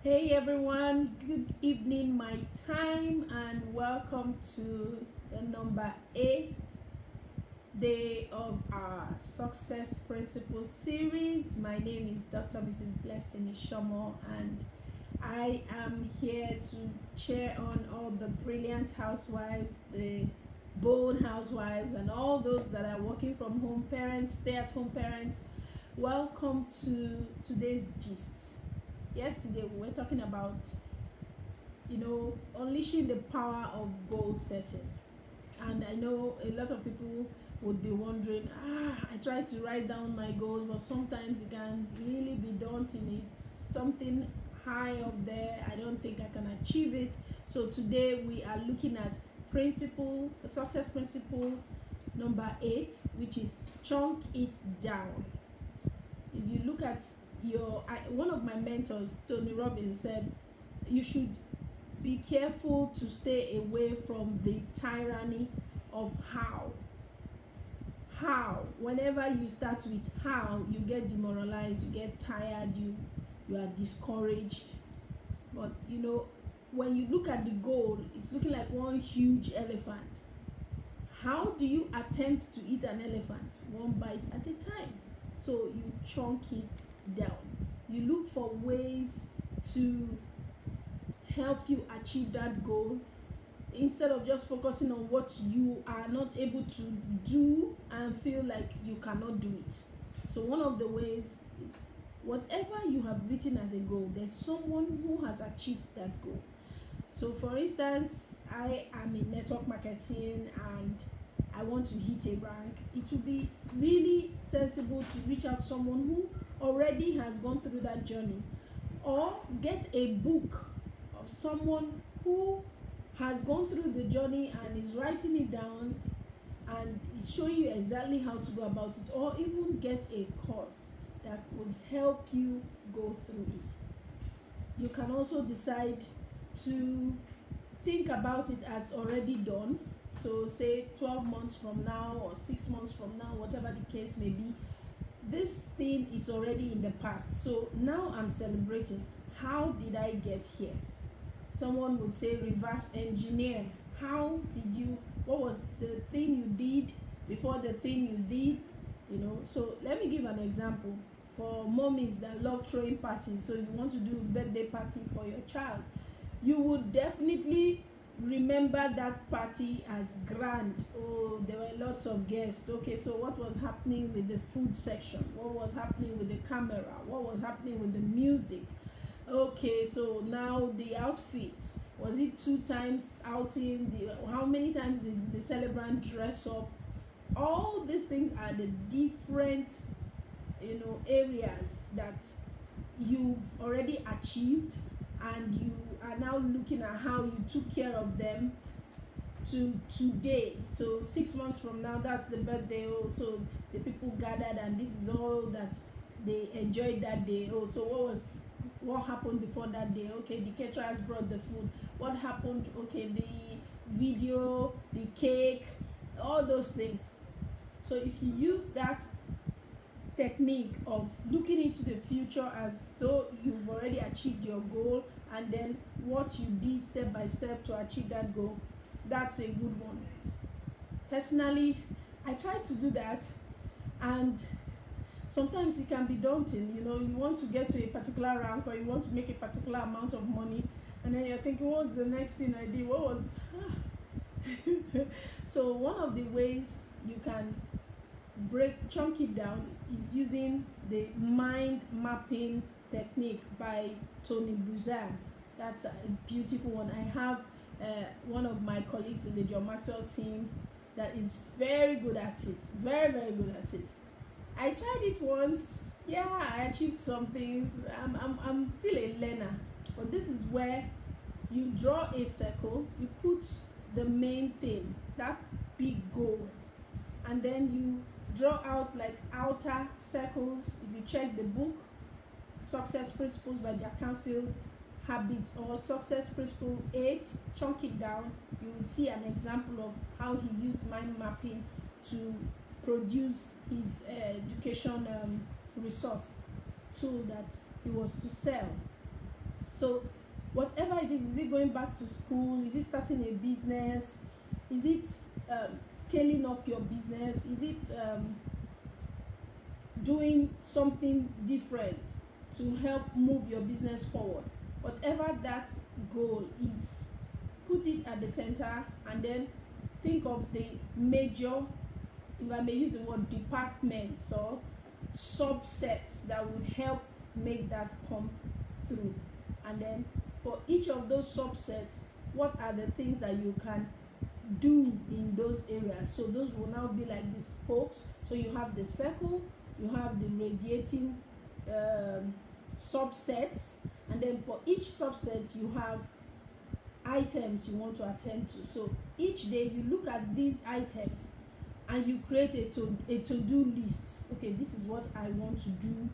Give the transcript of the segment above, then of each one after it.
Hey everyone, good evening my time and welcome to the number 8 day of our Success Principles series. My name is Dr. Mrs. Blessing Ishomo and I am here to cheer on all the brilliant housewives, the bold housewives and all those that are working from home parents, stay-at-home parents. Welcome to today's gist. Yesterday we were talking about unleashing the power of goal setting, and I know a lot of people would be wondering, I try to write down my goals, but sometimes it can really be daunting. It's something high up there, I don't think I can achieve it. So today we are looking at success principle number 8, which is chunk it down. If you look at one of my mentors, Tony Robbins, said you should be careful to stay away from the tyranny of how. Whenever you start with how, you get demoralized, you get tired, you are discouraged. But when you look at the goal, it's looking like one huge elephant. How do you attempt to eat an elephant? One bite at a time. So you chunk it down. You look for ways to help you achieve that goal instead of just focusing on what you are not able to do and feel like you cannot do it. So one of the ways is, whatever you have written as a goal, there's someone who has achieved that goal. So for instance, I am in network marketing and I want to hit a rank. It would be really sensible to reach out to someone who already has gone through that journey, or get a book of someone who has gone through the journey and is writing it down and is showing you exactly how to go about it, or even get a course that would help you go through it. You can also decide to think about it as already done. So say 12 months from now or 6 months from now, whatever the case may be, this thing is already in the past. So now I'm celebrating. How did I get here? Someone would say reverse engineer. What was the thing you did before the thing you did? So let me give an example. For mommies that love throwing parties, so you want to do a birthday party for your child, you would definitely remember that party as grand. Oh, there were lots of guests. Okay, so what was happening with the food section? What was happening with the camera? What was happening with the music? Okay, so now the outfit. Was it 2 times outing? How many times did the celebrant dress up? All these things are the different areas that you've already achieved, and you are now looking at how you took care of them to today. So 6 months from now, that's the birthday. So the people gathered and this is all that they enjoyed that day. So what happened before that day? Okay, the caterers brought the food. What happened? Okay, the video, the cake, all those things. So if you use that technique of looking into the future as though you've already achieved your goal, and then what you did step by step to achieve that goal, that's a good one. Personally, I try to do that, and sometimes it can be daunting. You want to get to a particular rank, or you want to make a particular amount of money, and then you're thinking, what's the next thing I did? So one of the ways you can chunk it down is using the mind mapping technique by Tony Buzan. That's a beautiful one. I have one of my colleagues in the John Maxwell team that is very good at it, very good at it. I tried it once. Yeah, I achieved some things. I'm still a learner, but this is where you draw a circle, you put the main thing, that big goal, and then you draw out like outer circles. If you check the book Success Principles by Jack Canfield, Habits, or Success Principle 8, chunk it down, you will see an example of how he used mind mapping to produce his education resource tool that he was to sell. So whatever it is it going back to school, is it starting a business, is it scaling up your business, is it doing something different to help move your business forward, whatever that goal is, put it at the center, and then think of the major, if I may use the word, departments or subsets that would help make that come through. And then for each of those subsets, what are the things that you can do in those areas? So those will now be like the spokes. So you have the circle, you have the radiating subsets, and then for each subset you have items you want to attend to. So each day you look at these items and you create a to-do list. Okay, this is what I want to do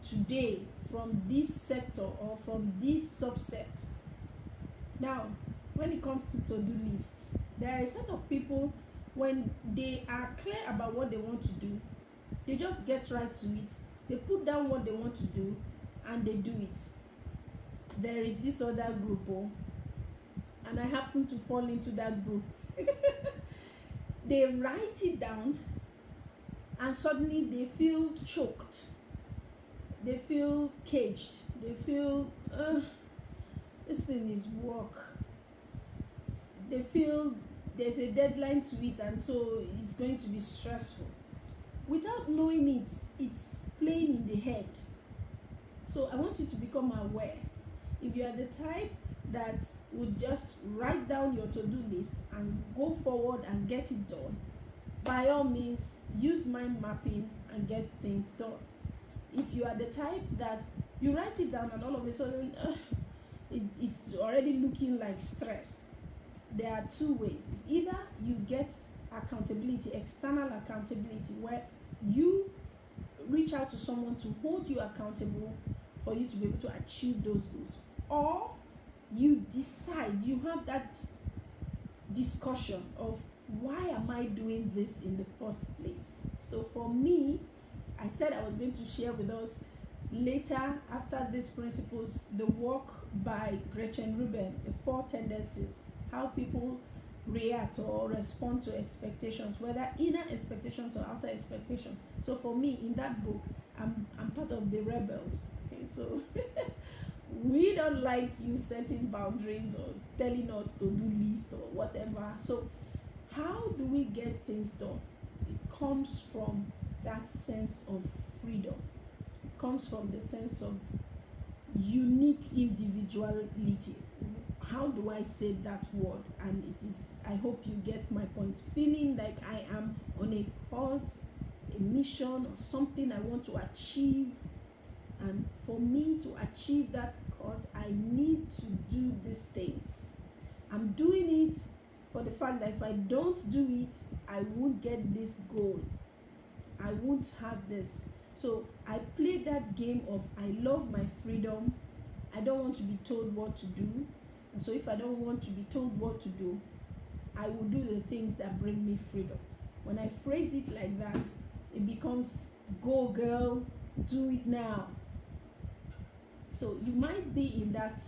today from this sector or from this subset. Now, when it comes to to-do lists, there are a set of people, when they are clear about what they want to do, they just get right to it. They put down what they want to do and they do it. There is this other group, and I happen to fall into that group. They write it down and suddenly they feel choked. They feel caged. They feel, this thing is work. They feel there's a deadline to it, and so it's going to be stressful. Without knowing it, it's playing in the head. So I want you to become aware. If you are the type that would just write down your to-do list and go forward and get it done, by all means, use mind mapping and get things done. If you are the type that you write it down and all of a sudden it's already looking like stress, there are two ways. It's either you get accountability, external accountability, where you reach out to someone to hold you accountable for you to be able to achieve those goals, or you decide, you have that discussion of, why am I doing this in the first place? So for me, I said I was going to share with us later, after these principles, the work by Gretchen Rubin, the 4 tendencies, how people react or respond to expectations, whether inner expectations or outer expectations. So for me, in that book, I'm part of the rebels. Okay, so we don't like you setting boundaries or telling us to do list or whatever. So how do we get things done? It comes from that sense of freedom. It comes from the sense of unique individuality. How do I say that word? And it is, I hope you get my point. Feeling like I am on a cause, a mission, or something I want to achieve. And for me to achieve that cause, I need to do these things. I'm doing it for the fact that if I don't do it, I won't get this goal. I won't have this. So I play that game of, I love my freedom. I don't want to be told what to do. And so if I don't want to be told what to do, I will do the things that bring me freedom. When I phrase it like that, it becomes, go girl, do it now. So you might be in that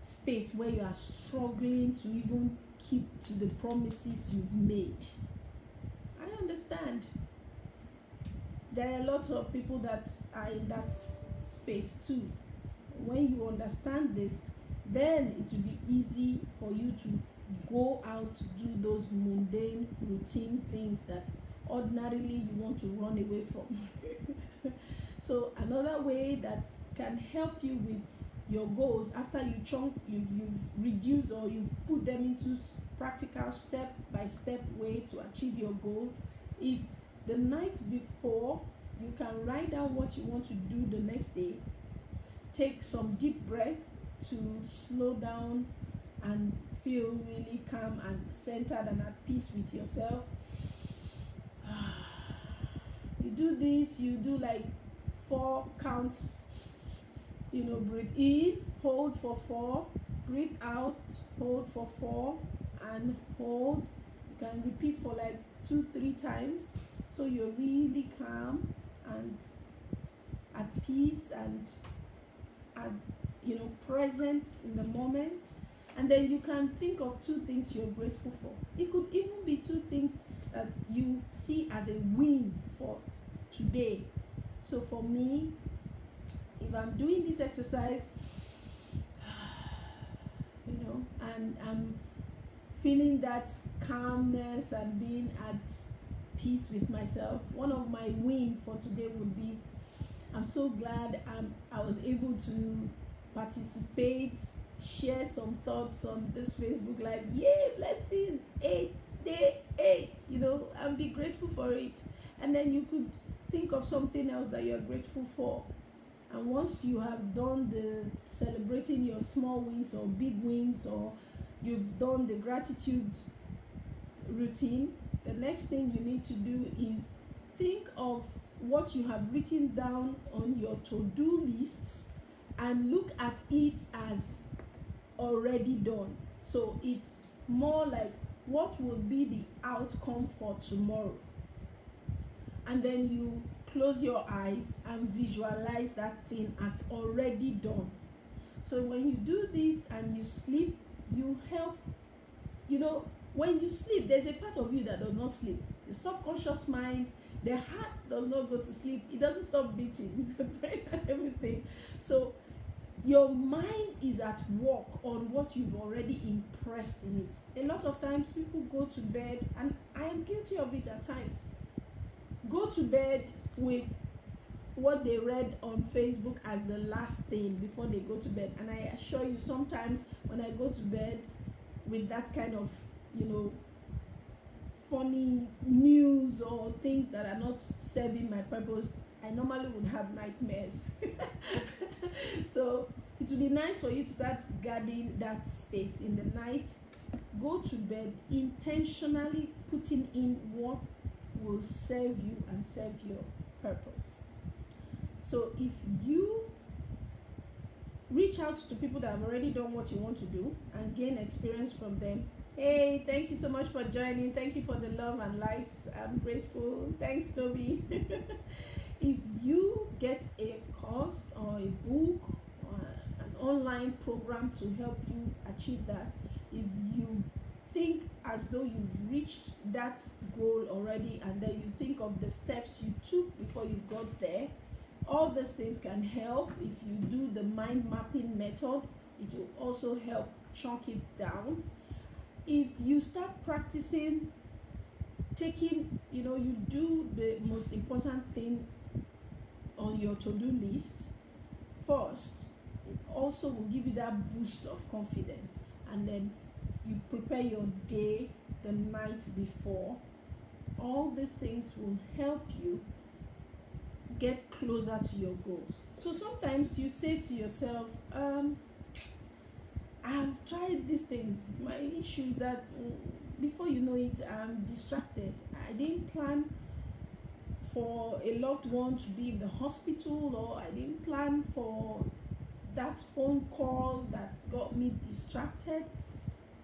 space where you are struggling to even keep to the promises you've made. I understand. There are a lot of people that are in that space too. When you understand this, then it will be easy for you to go out to do those mundane, routine things that ordinarily you want to run away from. So another way that can help you with your goals, after you've reduced or you've put them into practical step-by-step way to achieve your goal, is the night before you can write down what you want to do the next day. Take some deep breath to slow down and feel really calm and centered and at peace with yourself. You do this, you do like 4 counts. Breathe in, hold for 4, breathe out, hold for 4, and hold. You can repeat for like 2-3 times, so you're really calm and at peace and present in the moment. And then you can think of 2 things you're grateful for. It could even be 2 things that you see as a win for today. So for me, if I'm doing this exercise, and I'm feeling that calmness and being at peace with myself, one of my wins for today would be, I'm so glad I was able to participate, share some thoughts on this Facebook Live. Yay, blessing, day 8, and be grateful for it. And then you could think of something else that you're grateful for. And once you have done the celebrating your small wins or big wins, or you've done the gratitude routine, the next thing you need to do is think of what you have written down on your to-do lists and look at it as already done. So it's more like, what will be the outcome for tomorrow? And then you close your eyes and visualize that thing as already done. So when you do this and you sleep, you help, when you sleep, there's a part of you that does not sleep. The subconscious mind, the heart does not go to sleep. It doesn't stop beating, the brain and everything. So your mind is at work on what you've already impressed in it. A lot of times people go to bed, and I am guilty of it at times, go to bed with what they read on Facebook as the last thing before they go to bed. And I assure you, sometimes when I go to bed with that kind of, funny news or things that are not serving my purpose, I normally would have nightmares. So it would be nice for you to start guarding that space in the night. Go to bed intentionally putting in what will serve you and serve your purpose. So if you reach out to people that have already done what you want to do and gain experience from them, hey, thank you so much for joining. Thank you for the love and likes. I'm grateful. Thanks, Toby. If you get a course or a book or an online program to help you achieve that, if you think as though you've reached that goal already, and then you think of the steps you took before you got there, all these things can help. If you do the mind mapping method, it will also help chunk it down. If you start practicing taking, you do the most important thing on your to-do list first, it also will give you that boost of confidence. And then you prepare your day the night before. All these things will help you get closer to your goals. So sometimes you say to yourself, I've tried these things. My issue is that before you know it, I'm distracted. I didn't plan for a loved one to be in the hospital, or I didn't plan for that phone call that got me distracted.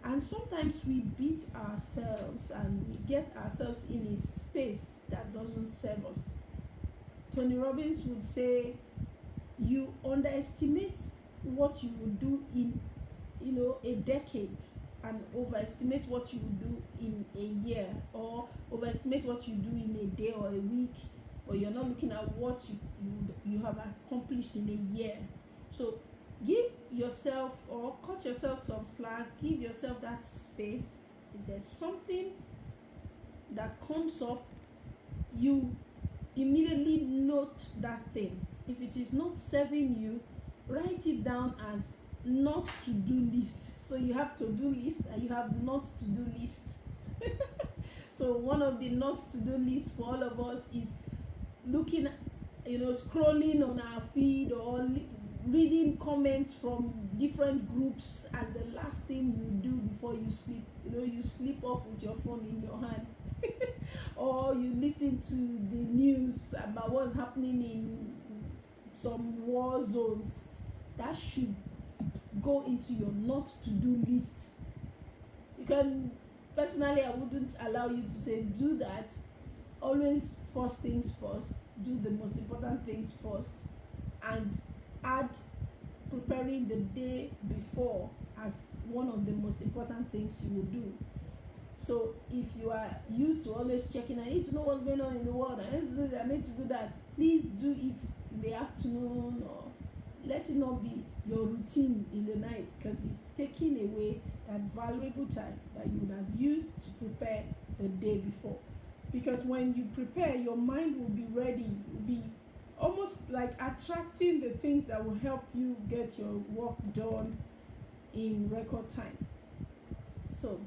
And sometimes we beat ourselves and we get ourselves in a space that doesn't serve us. Tony Robbins would say, you underestimate what you will do in a decade, and overestimate what you will do in a year, or overestimate what you do in a day or a week, but you're not looking at what you have accomplished in a year. So give yourself, or cut yourself some slack, give yourself that space. If there's something that comes up, you immediately note that thing. If it is not serving you, write it down as not to do list. So you have to do list and you have not to do list. So one of the not to do lists for all of us is looking, scrolling on our feed, or reading comments from different groups as the last thing you do before you sleep. You sleep off with your phone in your hand. Or you listen to the news about what's happening in some war zones. That should go into your not to do list. You can, personally, I wouldn't allow you to say do that. Always first things first, do the most important things first, and add preparing the day before as one of the most important things you will do. So if you are used to always checking, I need to know what's going on in the world, I need to do that, I need to do that, please do it in the afternoon, or let it not be your routine in the night, because it's taking away that valuable time that you would have used to prepare the day before. Because when you prepare, your mind will be ready, will be almost like attracting the things that will help you get your work done in record time. So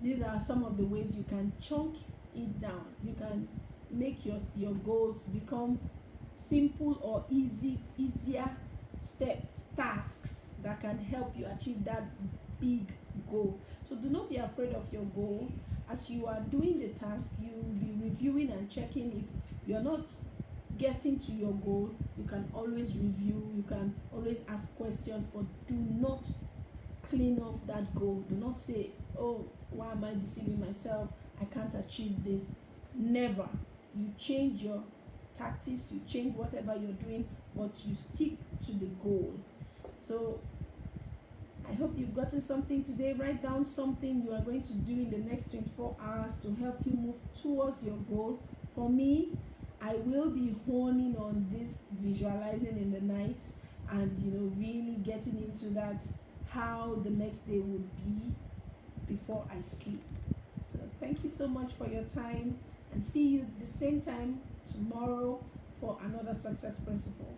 these are some of the ways you can chunk it down. You can make your goals become simple or easier tasks that can help you achieve that big goal. So do not be afraid of your goal. As you are doing the task, you will be reviewing and checking. If you're not getting to your goal, you can always review, you can always ask questions, but do not clean off that goal. Do not say, oh, why am I deceiving myself, I can't achieve this. Never. You change your tactics, you change whatever you're doing, but you stick to the goal. So I hope you've gotten something today. Write down something you are going to do in the next 24 hours to help you move towards your goal. For me, I will be honing on this visualizing in the night, and really getting into that, how the next day would be before I sleep. So thank you so much for your time, and see you the same time tomorrow for another Success Principle.